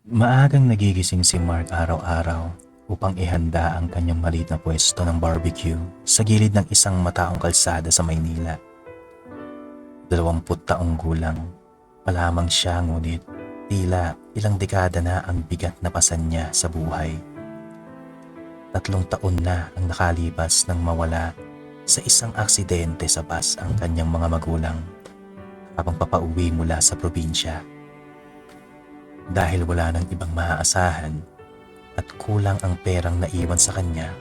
Maagang nagigising si Mark araw-araw upang ihanda ang kanyang maliit na pwesto ng barbecue sa gilid ng isang mataong kalsada sa Maynila. 20 taong gulang pa lamang siya, ngunit tila ilang dekada na ang bigat na pasan niya sa buhay. 3 taon na ang nakalipas nang mawala sa isang aksidente sa bus ang kanyang mga magulang habang papauwi mula sa probinsya. Dahil wala nang ibang maaasahan at kulang ang perang naiwan sa kanya,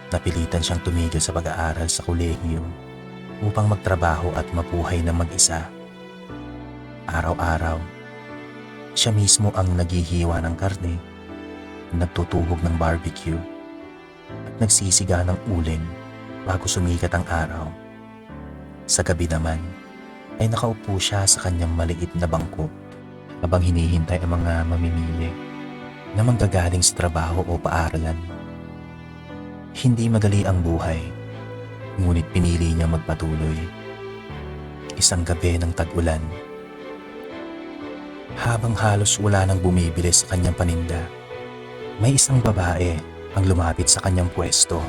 napilitan siyang tumigil sa pag-aaral sa kolehiyo upang magtrabaho at mabuhay na mag-isa. Araw-araw, siya mismo ang naghihiwa ng karne, nagtutuhog ng barbecue at nagsisiga ng uling bago sumikat ang araw. Sa gabi naman ay nakaupo siya sa kanyang maliit na bangko habang hinihintay ang mga mamimili na manggagaling sa trabaho o paaralan. Hindi madali ang buhay, ngunit pinili niya magpatuloy. Isang gabi ng tag-ulan, habang halos wala nang bumibili sa kanyang paninda, may isang babae ang lumapit sa kanyang pwesto.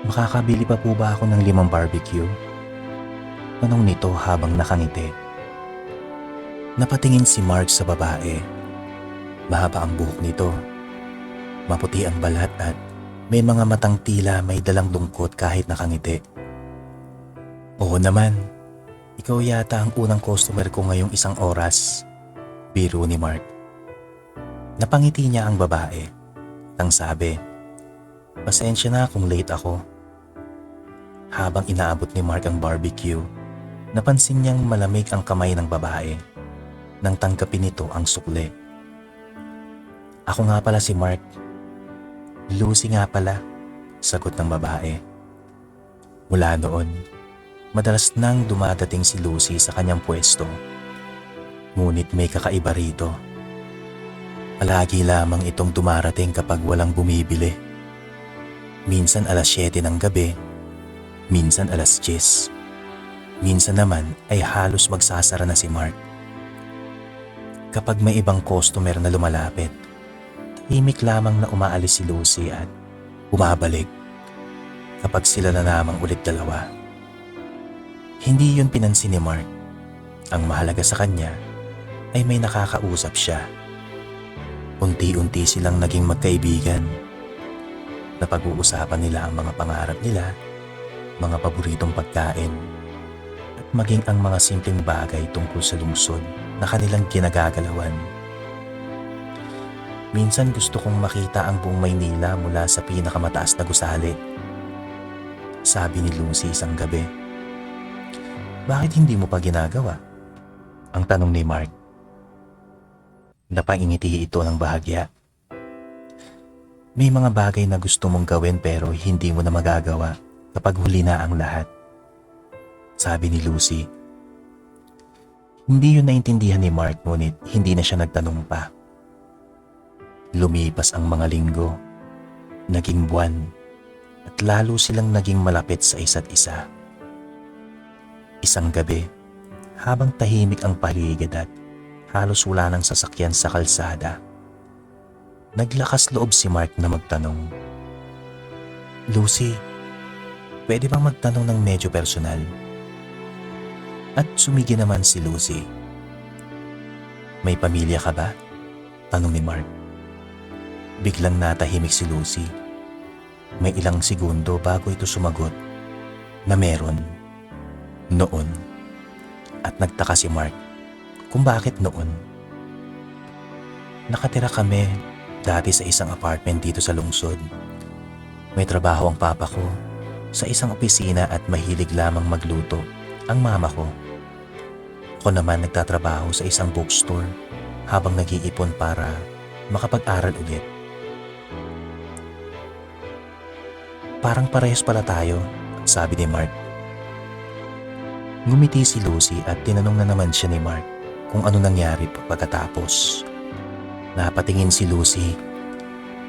"Makakabili pa po ba ako ng 5 barbecue?" Tanong nito habang nakangiti. Napatingin si Mark sa babae. Mahaba ang buhok nito, maputi ang balat at may mga matang tila may dalang lungkot kahit nakangiti. "Oo naman, ikaw yata ang unang customer ko ngayong isang oras," biro ni Mark. Napangiti niya ang babae. Ang sabi, "Pasensya na kung late ako." Habang inaabot ni Mark ang barbecue, napansin niyang malamig ang kamay ng babae nang tanggapin nito ang sukle. "Ako nga pala si Mark." "Lucy nga pala," sagot ng babae. Mula noon, madalas nang dumadating si Lucy sa kanyang pwesto. Ngunit may kakaiba rito. Palagi lamang itong dumarating kapag walang bumibili. Minsan alas 7 ng gabi, minsan alas 10. Minsan naman ay halos magsasara na si Mark. Kapag may ibang customer na lumalapit, tahimik lamang na umaalis si Lucy at bumabalik kapag sila na lamang ulit dalawa. Hindi yun pinansin ni Mark. Ang mahalaga sa kanya ay may nakakausap siya. Unti-unti silang naging magkaibigan. Napag-uusapan nila ang mga pangarap nila, mga paboritong pagkain, at maging ang mga simpleng bagay tungkol sa lungsod na kanilang ginagagalawan. "Minsan gusto kong makita ang buong Maynila mula sa pinakamataas na gusali," sabi ni Lucy isang gabi. "Bakit hindi mo pa ginagawa?" ang tanong ni Mark. Napaingiti ito ng bahagya. "May mga bagay na gusto mong gawin pero hindi mo na magagawa kapag huli na ang lahat," sabi ni Lucy. Hindi yun naintindihan ni Mark, ngunit hindi na siya nagtanong pa. Lumipas ang mga linggo, naging buwan, at lalo silang naging malapit sa isa't isa. Isang gabi, habang tahimik ang paligid at halos wala ng sasakyan sa kalsada, naglakas loob si Mark na magtanong, "Lucy, pwede bang magtanong ng medyo personal?" At sumigi naman si Lucy. "May pamilya ka ba?" tanong ni Mark. Biglang natahimik si Lucy. May ilang segundo bago ito sumagot na meron. Noon. At nagtaka si Mark kung bakit noon. "Nakatira kami dati sa isang apartment dito sa lungsod. May trabaho ang papa ko sa isang opisina at mahilig lamang magluto ang mama ko. Ako naman nagtatrabaho sa isang bookstore habang nag-iipon para makapag-aral ulit. Parang parehas pala tayo," sabi ni Mark. Ngumiti si Lucy at tinanong na naman siya ni Mark kung ano nangyari pagkatapos. Napatingin si Lucy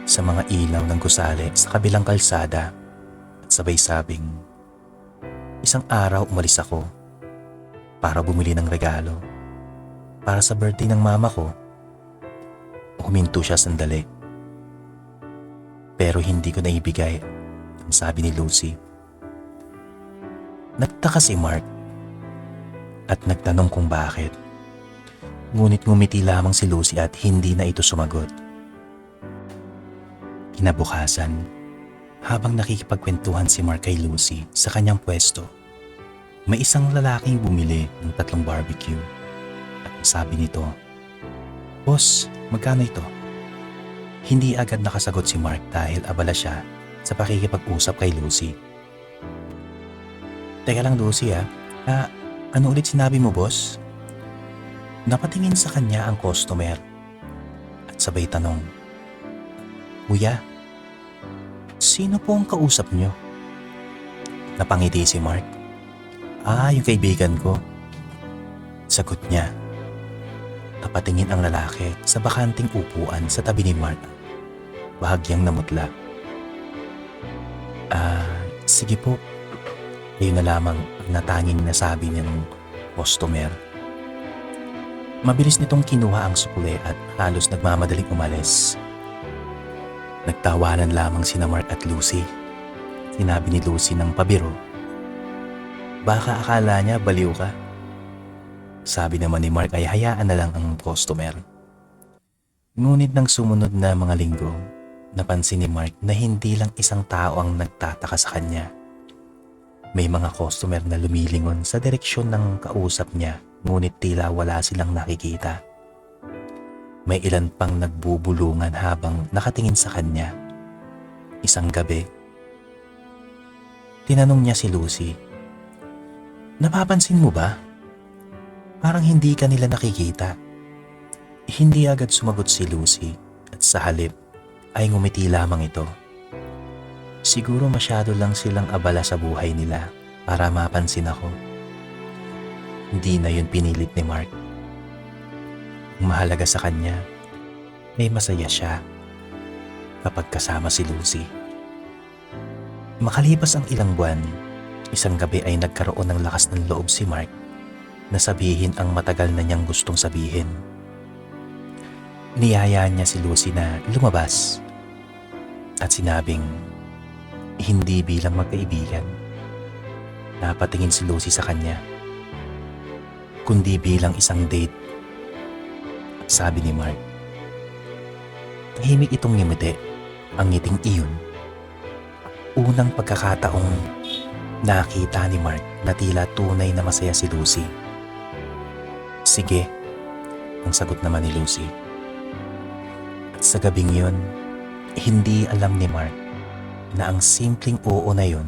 sa mga ilaw ng gusali sa kabilang kalsada at sabay sabing, "Isang araw umalis ako para bumili ng regalo para sa birthday ng mama ko. Huminto siya sandali. Pero hindi ko naibigay, ang sabi ni Lucy. Nagtaka si Mark at nagtanong kung bakit. Ngunit ngumiti lamang si Lucy at hindi na ito sumagot. Kinabukasan, habang nakikipagkwentuhan si Mark kay Lucy sa kanyang pwesto, may isang lalaking bumili ng 3 barbecue. At sabi nito, "Boss, magkano ito?" Hindi agad nakasagot si Mark dahil abala siya sa pakikipag-usap kay Lucy. Teka lang Lucy ano ulit sinabi mo boss? Napatingin sa kanya ang customer at sabay tanong, "Kuya, sino po ang kausap niyo?" Napangiti si Mark. Yung kaibigan ko." Sagot niya. Napatingin ang lalaki sa bakanting upuan sa tabi ni Mark. Bahagyang namutla. Sige po." Ayun na lamang ang natanging nasabi niya ng customer. Mabilis nitong kinuha ang sukle at halos nagmamadaling umalis. Nagtawanan lamang sina Mark at Lucy. Sinabi ni Lucy ng pabiro, "Baka akala niya baliw ka." Sabi naman ni Mark ay hayaan na lang ang customer. Ngunit nang sumunod na mga linggo, napansin ni Mark na hindi lang isang tao ang nagtataka sa kanya. May mga customer na lumilingon sa direksyon ng kausap niya, ngunit tila wala silang nakikita. May ilan pang nagbubulungan habang nakatingin sa kanya. Isang gabi, tinanong niya si Lucy, "Napapansin mo ba? Parang hindi ka nila nakikita." Hindi agad sumagot si Lucy at sa halip ay ngumiti lamang ito. Siguro masyado lang silang abala sa buhay nila para mapansin ako. Hindi na yun pinilit ni Mark. Ang mahalaga sa kanya, may masaya siya kapag kasama si Lucy. Makalipas ang ilang buwan, isang gabi ay nagkaroon ng lakas ng loob si Mark na sabihin ang matagal na niyang gustong sabihin. Niyayaan niya si Lucy na lumabas at sinabing hindi bilang magkaibigan. Napatingin si Lucy sa kanya, kundi bilang isang date. Sabi ni Mark. Tahimik itong ngimiti, ang ngiting iyon. Unang pagkakataong nakita ni Mark na tila tunay na masaya si Lucy. "Sige," ang sagot naman ni Lucy. At sa gabing yun, hindi alam ni Mark na ang simpleng oo na yun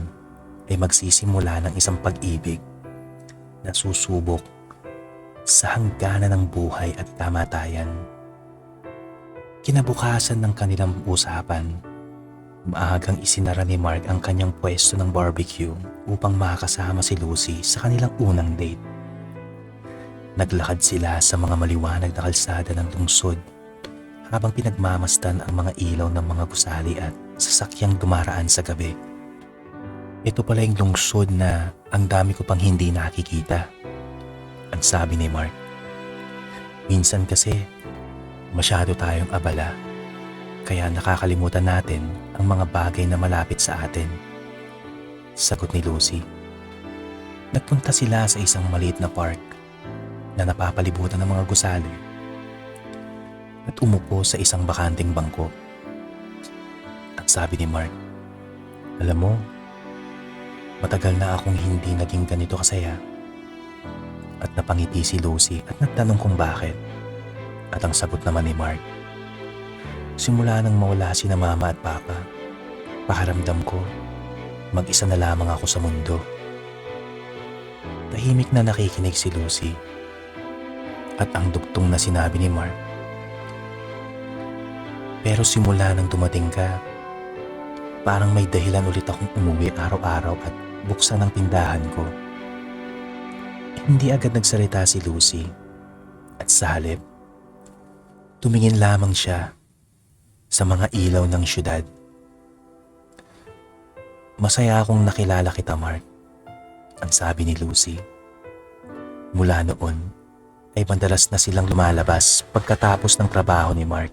ay magsisimula ng isang pag-ibig na susubok sa hangganan ng buhay at kamatayan. Kinabukasan ng kanilang usapan, maagang isinara ni Mark ang kanyang pwesto ng barbecue upang makasama si Lucy sa kanilang unang date. Naglakad sila sa mga maliwanag na kalsada ng lungsod habang pinagmamasdan ang mga ilaw ng mga gusali at sasakyang dumaraan sa gabi. Ito pala yung lungsod na ang dami ko pang hindi nakikita, ang sabi ni Mark. Minsan kasi masyado tayong abala, kaya nakakalimutan natin ang mga bagay na malapit sa atin. Sagot ni Lucy. Nagpunta sila sa isang maliit na park na napapalibutan ng mga gusali at umupo sa isang bakanting bangko. At sabi ni Mark, "Alam mo, matagal na akong hindi naging ganito kasaya." At napangiti si Lucy at nagtanong kung bakit. At ang sagot naman ni Mark, "Simula nang mawala sina mama at papa, pakiramdam ko mag-isa na lamang ako sa mundo." Tahimik na nakikinig si Lucy. At ang dugtong na sinabi ni Mark, "Pero simula nang dumating ka, parang may dahilan ulit akong umuwi araw-araw at buksan ang tindahan ko." Hindi agad nagsalita si Lucy at sa halip, tumingin lamang siya sa mga ilaw ng syudad. "Masaya akong nakilala kita, Mark," ang sabi ni Lucy. Mula noon ay madalas na silang lumalabas pagkatapos ng trabaho ni Mark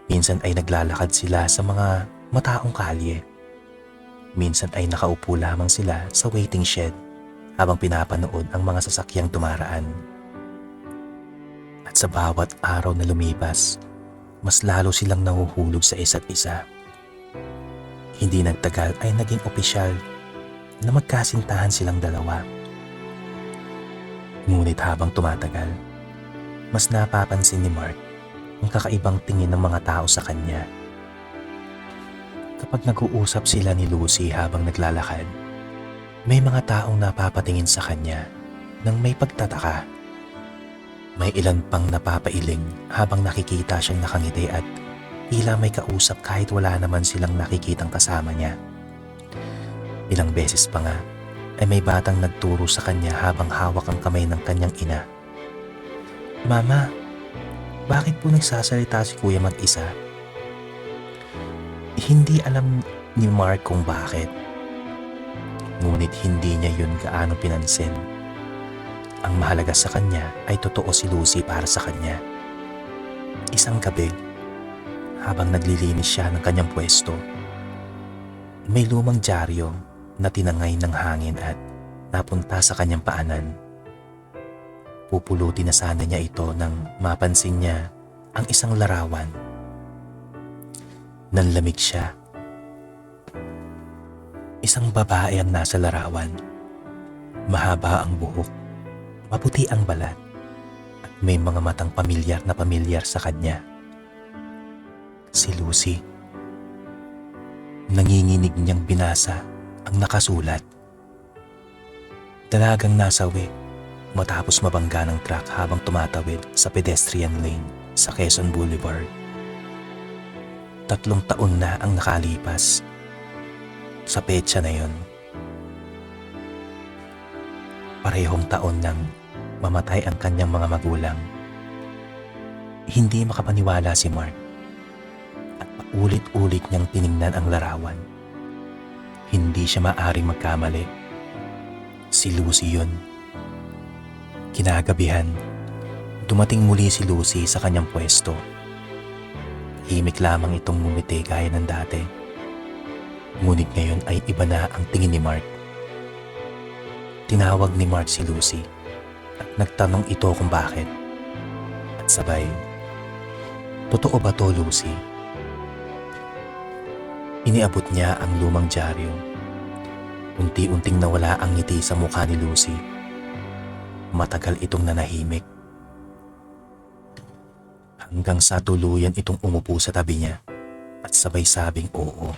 Minsan ay naglalakad sila sa mga mataong kalye. Minsan ay nakaupo lamang sila sa waiting shed habang pinapanood ang mga sasakyang dumaraan. At sa bawat araw na lumipas, mas lalo silang nahuhulog sa isa't isa. Hindi nagtagal ay naging opisyal na magkasintahan silang dalawa. Ngunit habang tumatagal, mas napapansin ni Mark ang kakaibang tingin ng mga tao sa kanya. Kapag nag-uusap sila ni Lucy habang naglalakad, may mga taong napapatingin sa kanya nang may pagtataka. May ilan pang napapailing habang nakikita siyang nakangiti at tila may kausap kahit wala naman silang nakikitang kasama niya. Ilang beses pa nga ay may batang nagturo sa kanya habang hawak ang kamay ng kanyang ina. "Mama, bakit po nagsasalita si Kuya mag-isa?" Hindi alam ni Mark kung bakit. Ngunit hindi niya yun gaano pinansin. Ang mahalaga sa kanya ay totoo si Lucy para sa kanya. Isang gabi, habang naglilinis siya ng kanyang pwesto, may lumang dyaryo na tinangay ng hangin at napunta sa kanyang paanan. Pupulutin na sana niya ito nang mapansin niya ang isang larawan. Nanlamig siya. Isang babae ang nasa larawan. Mahaba ang buhok, maputi ang balat, at may mga matang pamilyar na pamilyar sa kanya. Si Lucy. Nanginginig niyang binasa ang nakasulat. Dalagang nasawi matapos mabangga ng truck habang tumatawid sa pedestrian lane sa Quezon Boulevard. 3 taon na ang nakalipas sa petsa na yon. Parehong taon nang mamatay ang kanyang mga magulang. Hindi makapaniwala si Mark at paulit-ulit niyang tiningnan ang larawan. Hindi siya maaring magkamali. Si Lucy yun. Kinagabihan, dumating muli si Lucy sa kanyang pwesto. Himik lamang itong ngumiti gaya ng dati. Ngunit ngayon ay iba na ang tingin ni Mark. Tinawag ni Mark si Lucy at nagtanong ito kung bakit. At sabay, "Totoo ba to, Lucy?" Iniabot niya ang lumang dyaryo. Unti-unting nawala ang ngiti sa mukha ni Lucy. Matagal itong nanahimik. Hanggang sa tuluyan itong umupo sa tabi niya at sabay sabing oo.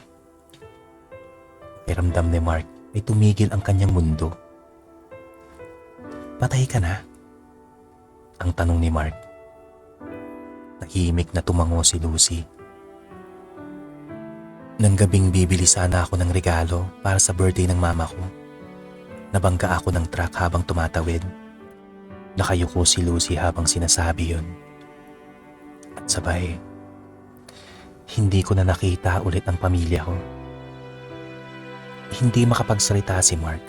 Pakiramdam ni Mark ay tumigil ang kanyang mundo. "Patay ka na?" ang tanong ni Mark. Tahimik na tumango si Lucy. "Nang gabing bibili sana ako ng regalo para sa birthday ng mama ko. Nabangga ako ng truck habang tumatawid." Nakayuko si Lucy habang sinasabi yun. At sabay, "Hindi ko na nakita ulit ang pamilya ko." Hindi makapagsalita si Mark.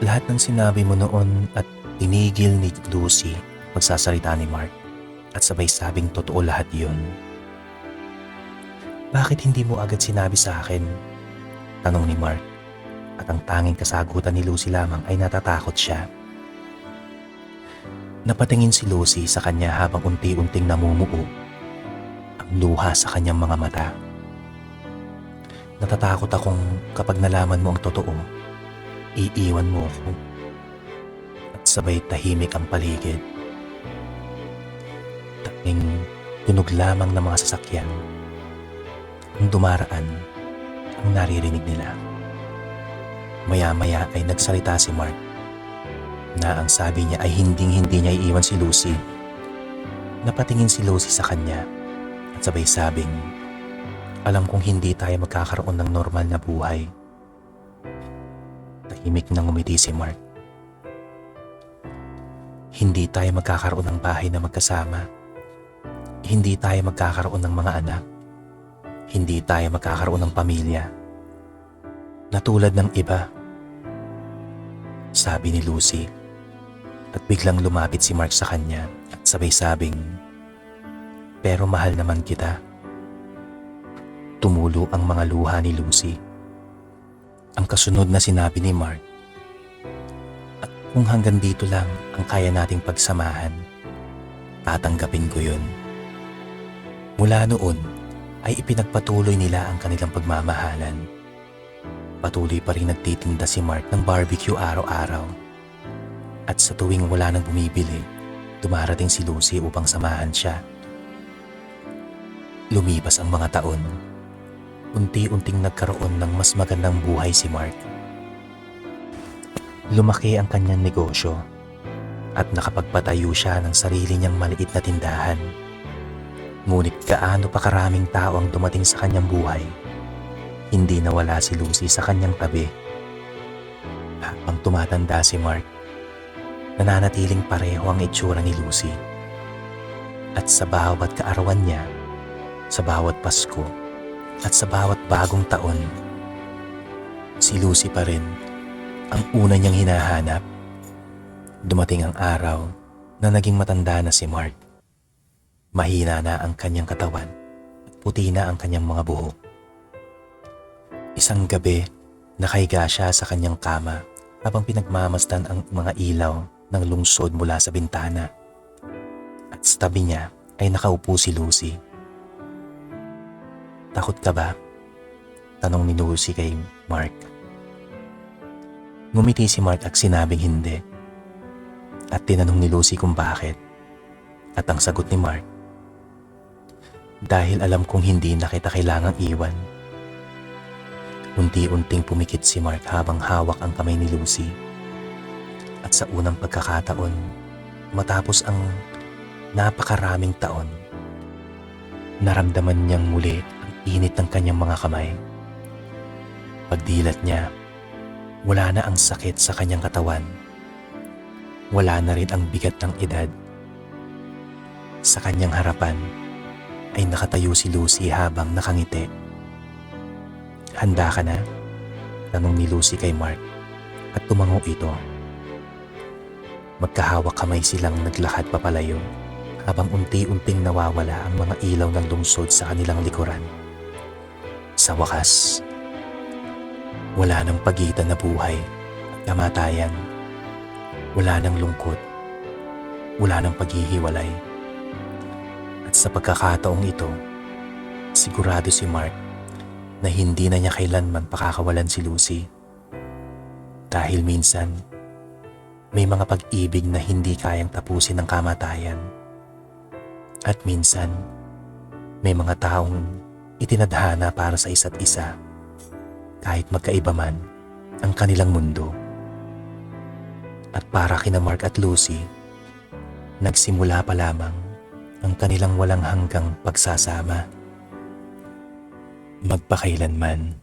Lahat ng sinabi mo noon at tinigil ni Lucy magsasalita ni Mark at sabay sabing totoo lahat yun. "Bakit hindi mo agad sinabi sa akin?" tanong ni Mark. At ang tanging kasagutan ni Lucy lamang ay natatakot siya. Napatingin si Lucy sa kanya habang unti-unting namumuo ang luha sa kanyang mga mata. "Natatakot akong kapag nalaman mo ang totoo, iiwan mo ako." At sabay tahimik ang paligid. Tanging tunog lamang ng mga sasakyan ang dumaraan ang naririnig nila. Maya-maya ay nagsalita si Mark na ang sabi niya ay hinding-hindi niya iiwan si Lucy. Napatingin si Lucy sa kanya at sabay sabing, "Alam kong hindi tayo magkakaroon ng normal na buhay." Tahimik na ngumiti si Mark. "Hindi tayo magkakaroon ng bahay na magkasama. Hindi tayo magkakaroon ng mga anak. Hindi tayo magkakaroon ng pamilya na tulad ng iba," sabi ni Lucy. At biglang lumapit si Mark sa kanya at sabay sabing, pero mahal naman kita. Tumulo ang mga luha ni Lucy. Ang kasunod na sinabi ni Mark, at kung hanggang dito lang ang kaya nating pagsamahan, tatanggapin ko yun. Mula noon ay ipinagpatuloy nila ang kanilang pagmamahalan. Patuloy pa rin nagtitinda si Mark ng barbecue araw-araw. At sa tuwing wala nang bumibili, dumarating si Lucy upang samahan siya. Lumipas ang mga taon. Unti-unting nagkaroon ng mas magandang buhay si Mark. Lumaki ang kanyang negosyo at nakapagpatayo siya ng sarili niyang maliit na tindahan. Ngunit gaano pa karaming tao ang dumating sa kanyang buhay, hindi nawala si Lucy sa kanyang tabi. Habang tumatanda si Mark, nananatiling pareho ang itsura ni Lucy. At sa bawat kaarawan niya, sa bawat Pasko, at sa bawat bagong taon, si Lucy pa rin ang una niyang hinahanap. Dumating ang araw na naging matanda na si Mark. Mahina na ang kanyang katawan at puti na ang kanyang mga buhok. Isang gabi, nakahiga siya sa kanyang kama habang pinagmamasdan ang mga ilaw ng lungsod mula sa bintana. At sa tabi niya ay nakaupo si Lucy. "Takot ka ba?" tanong ni Lucy kay Mark. Ngumiti si Mark at sinabing hindi. At tinanong ni Lucy kung bakit. At ang sagot ni Mark, "Dahil alam kong hindi na kita kailangang iwan." Unti-unting pumikit si Mark habang hawak ang kamay ni Lucy. At sa unang pagkakataon, matapos ang napakaraming taon, naramdaman niyang muli ang init ng kanyang mga kamay. Pagdilat niya, wala na ang sakit sa kanyang katawan. Wala na rin ang bigat ng edad. Sa kanyang harapan ay nakatayo si Lucy habang nakangiti. "Handa ka na?" tanong ni Lucy kay Mark at tumango ito. Magkahawak kamay silang naglakad papalayo habang unti-unting nawawala ang mga ilaw ng lungsod sa kanilang likuran. Sa wakas, wala nang pagitan na buhay at kamatayan. Wala nang lungkot. Wala nang paghihiwalay. At sa pagkakataong ito, sigurado si Mark na hindi na niya kailanman pakakawalan si Lucy. Dahil minsan, may mga pag-ibig na hindi kayang tapusin ng kamatayan. At minsan, may mga taong itinadhana para sa isa't isa, kahit magkaiba man ang kanilang mundo. At para kina Mark at Lucy, nagsimula pa lamang ang kanilang walang hanggang pagsasama. Magpakailanman.